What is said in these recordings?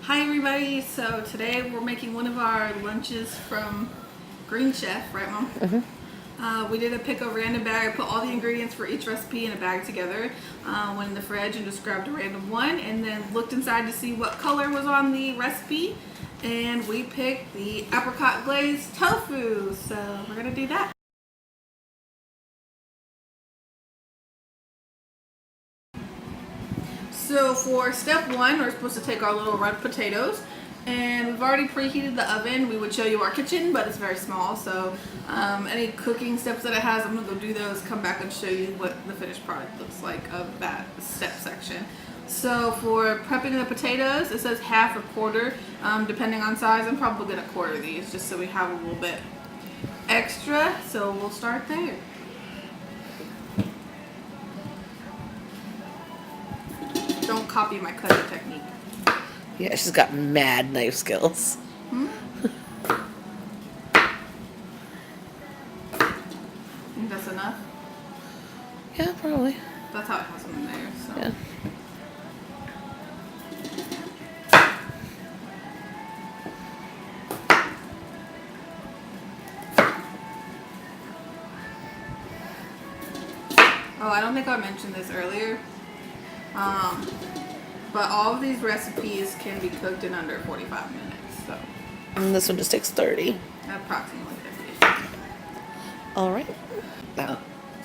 Hi everybody, so today we're making one of our lunches from Green Chef, right Mom? We did a pick a random bag. I put all the ingredients for each recipe in a bag together, went in the fridge and just grabbed a random one and then looked inside to see what color was on the recipe, and we picked the apricot glazed tofu, so we're gonna do that. So for step one, we're supposed to take our little red potatoes, and we've already preheated the oven. We would show you our kitchen, but it's very small, so any cooking steps that it has, I'm gonna go do those, come back and show you what the finished product looks like of that step section. So for prepping the potatoes, it says half or quarter, depending on size. I'm probably gonna quarter these just so we have a little bit extra, so we'll start there. Don't copy my cutting technique. Yeah, she's got mad knife skills. Think that's enough? Yeah, probably. That's how it has them in there, so. Yeah. Oh, I don't think I mentioned this earlier. But all of these recipes can be cooked in under 45 minutes, so. And this one just takes 30. Approximately 50. All right. Now.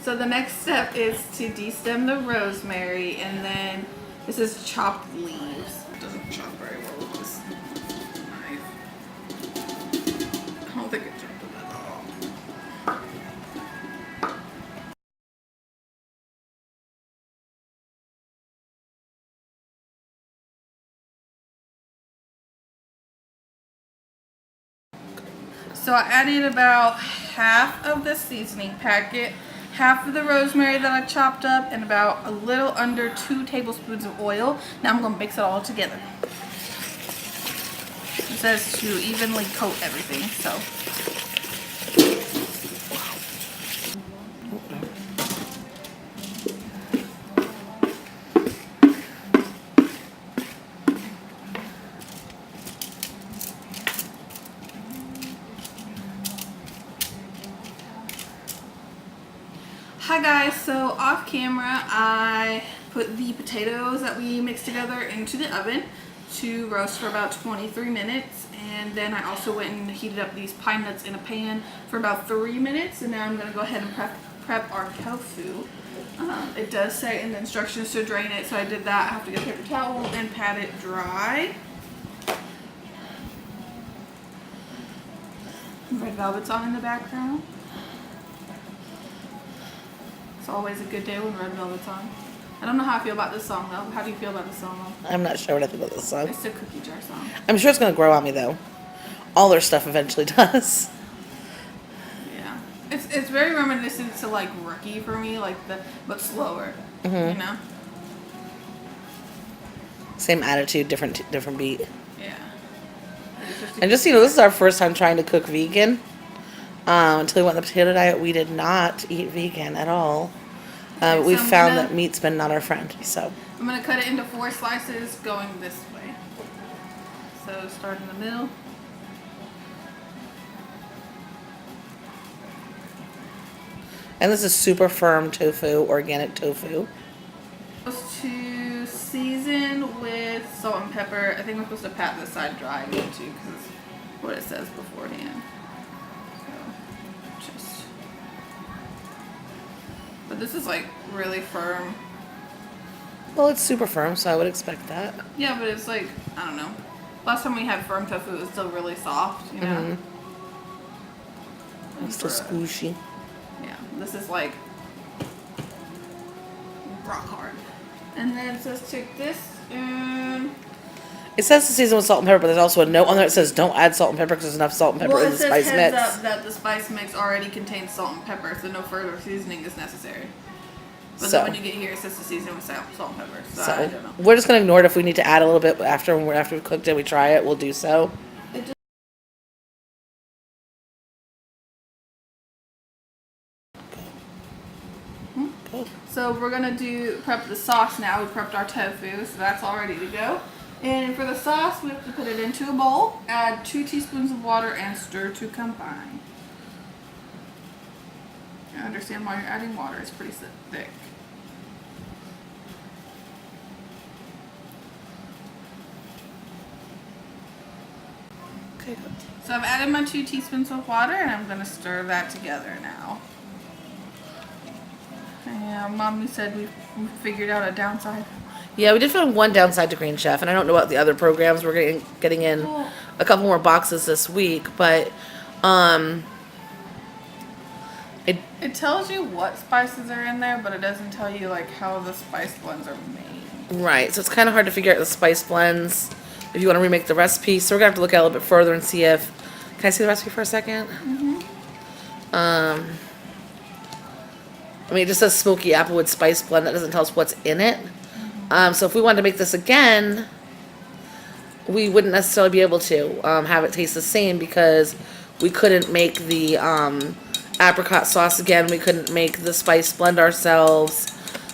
So the next step is to destem the rosemary, and then this is chopped leaves. It doesn't chop very well with this knife. I don't think it chopped it at all. So I added about half of the seasoning packet, half of the rosemary that I chopped up, and about a little under 2 tablespoons of oil. Now I'm going to mix it all together. It says to evenly coat everything, so. Hi guys, so off camera I put the potatoes that we mixed together into the oven to roast for about 23 minutes, and then I also went and heated up these pine nuts in a pan for about 3 minutes, and now I'm going to go ahead and prep our tofu. It does say in the instructions to drain it, so I did that. I have to get a paper towel and pat it dry. Red Velvet's on in the background. It's always a good day when Red Velvet's on. I don't know how I feel about this song though. How do you feel about this song though? I'm not sure what I think about this song. It's a cookie jar song. I'm sure it's going to grow on me, though. All their stuff eventually does. Yeah. It's very reminiscent to like Rookie for me, but slower. You know? Same attitude, different beat. Yeah. And just, this is our first time trying to cook vegan. Until we went on the potato diet, we did not eat vegan at all. We found that meat's been not our friend, so. I'm going to cut it into 4 slices going this way. So start in the middle. And this is super firm tofu, organic tofu. Supposed to season with salt and pepper. I think we're supposed to pat this side dry too, because it's what it says beforehand. But this is like really firm. Well, it's super firm, so I would expect that. Yeah, but it's like, I don't know. Last time we had firm tofu, it was still really soft, you know? It's still squishy. Yeah, this is like rock hard. And then it says take this and... It says to season with salt and pepper, but there's also a note on there that says don't add salt and pepper because there's enough salt and pepper in the spice mix. Well, it says heads up that the spice mix already contains salt and pepper, so no further seasoning is necessary. But then when you get here, it says to season with salt and pepper, so I don't know. We're just going to ignore it. If we need to add a little bit after we've cooked it, we try it, we'll do so. So we're going to prep the sauce now. We prepped our tofu, so that's all ready to go. And for the sauce, we have to put it into a bowl, add 2 teaspoons of water, and stir to combine. I understand why you're adding water. It's pretty thick. Okay, good. So I've added my 2 teaspoons of water, and I'm going to stir that together now. And Mommy said we figured out a downside. Yeah, we did find one downside to Green Chef, and I don't know about the other programs. We're getting in a couple more boxes this week, but it tells you what spices are in there, but it doesn't tell you like how the spice blends are made. right, so it's kind of hard to figure out the spice blends if you want to remake the recipe. So we're gonna have to look at it a little bit further and see if. Can I see the recipe for a second? I mean, it just says smoky applewood spice blend. That doesn't tell us what's in it. So if we wanted to make this again, we wouldn't necessarily be able to have it taste the same because we couldn't make the apricot sauce again. We couldn't make the spice blend ourselves.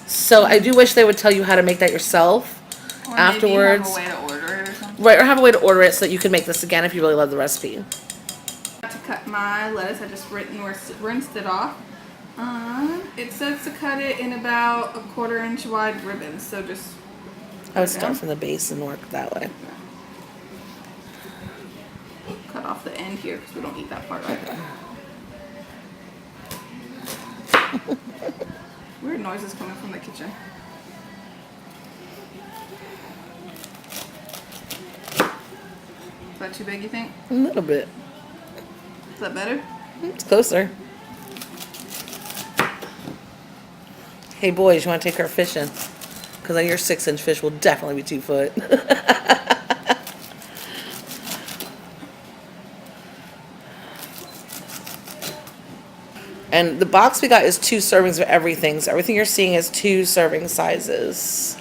So I do wish they would tell you how to make that yourself Or afterwards. maybe have a way to order it or something. Right, or have a way to order it so that you can make this again if you really love the recipe. To cut my lettuce, I just rinsed it off. It says to cut it in about 1/4 inch wide ribbons, so just I would start from the base and work that way. cut off the end here because we don't eat that part right there. Weird noises coming from the kitchen. Is that too big, you think? A little bit. Is that better? It's closer. Hey boys, you want to take her fishing? Because your 6-inch fish will definitely be 2 foot. And the box we got is 2 servings of everything. So everything you're seeing is 2 serving sizes.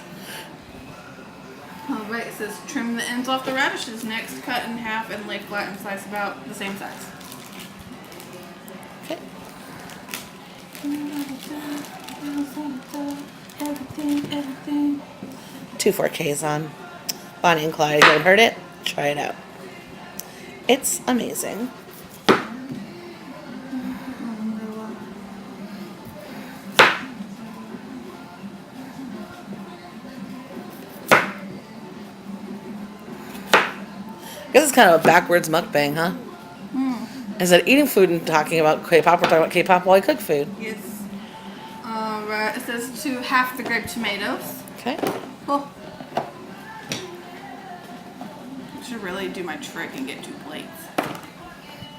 Alright, it says trim the ends off the radishes. Next, cut in half and lay flat and slice about the same size. Okay. Everything. 2 4Ks on. Bonnie and Clyde. You haven't heard it? Try it out. It's amazing. I guess it's kind of a backwards mukbang, huh? Instead of eating food and talking about K-pop, we're talking about K-pop while we cook food. Yes. Alright, it says to half the grape tomatoes. Okay. Cool. I should really do my trick and get 2 plates.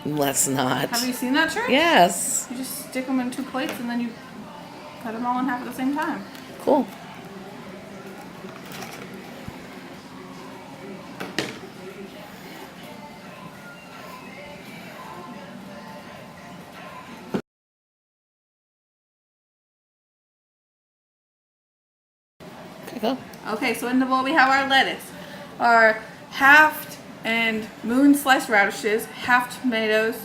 Let's not. Have you seen that trick? Yes. You just stick them in 2 plates and then you cut them all in half at the same time. Cool. Okay, go. Okay, so in the bowl we have our lettuce, our halved and moon sliced radishes, half tomatoes,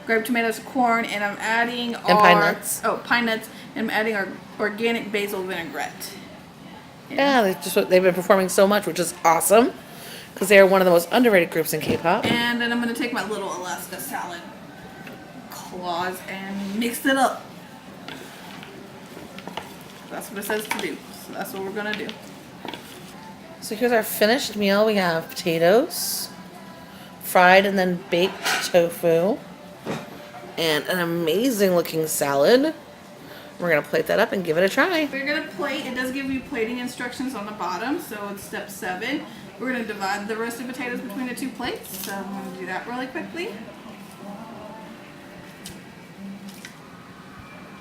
grape tomatoes, corn, and I'm adding pine nuts. Pine nuts, and I'm adding our organic basil vinaigrette. Yeah, they've been performing so much, which is awesome, because they are one of the most underrated groups in K-pop. And then I'm going to take my little Alaska salad claws and mix it up. That's what it says to do. So that's what we're going to do. So here's our finished meal. We have potatoes, fried and then baked tofu, and an amazing looking salad. We're going to plate that up and give it a try. We're going to plate. It does give you plating instructions on the bottom, so it's step 7. We're going to divide the roasted potatoes between the 2 plates, so I'm going to do that really quickly.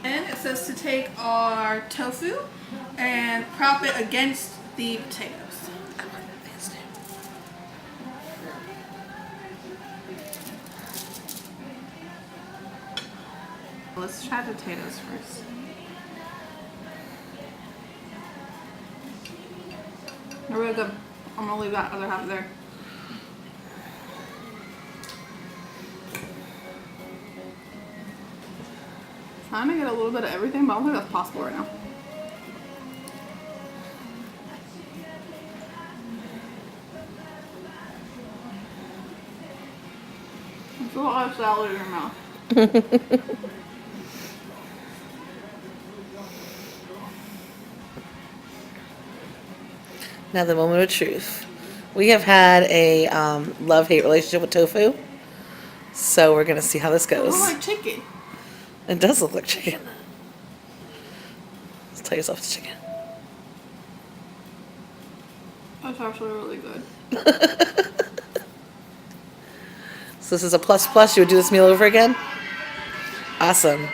And it says to take our tofu and prop it against the potatoes. Let's try the potatoes first. They're really good. I'm gonna leave that other half there. Trying to get a little bit of everything, but I don't think that's possible right now. It's a lot of salad in your mouth. Now the moment of truth. We have had a love-hate relationship with tofu, so we're gonna see how this It goes. looks like chicken. It does look like chicken. Let's tell yourself it's chicken. That's actually really good. So this is a plus plus. You would do this meal over again? Awesome.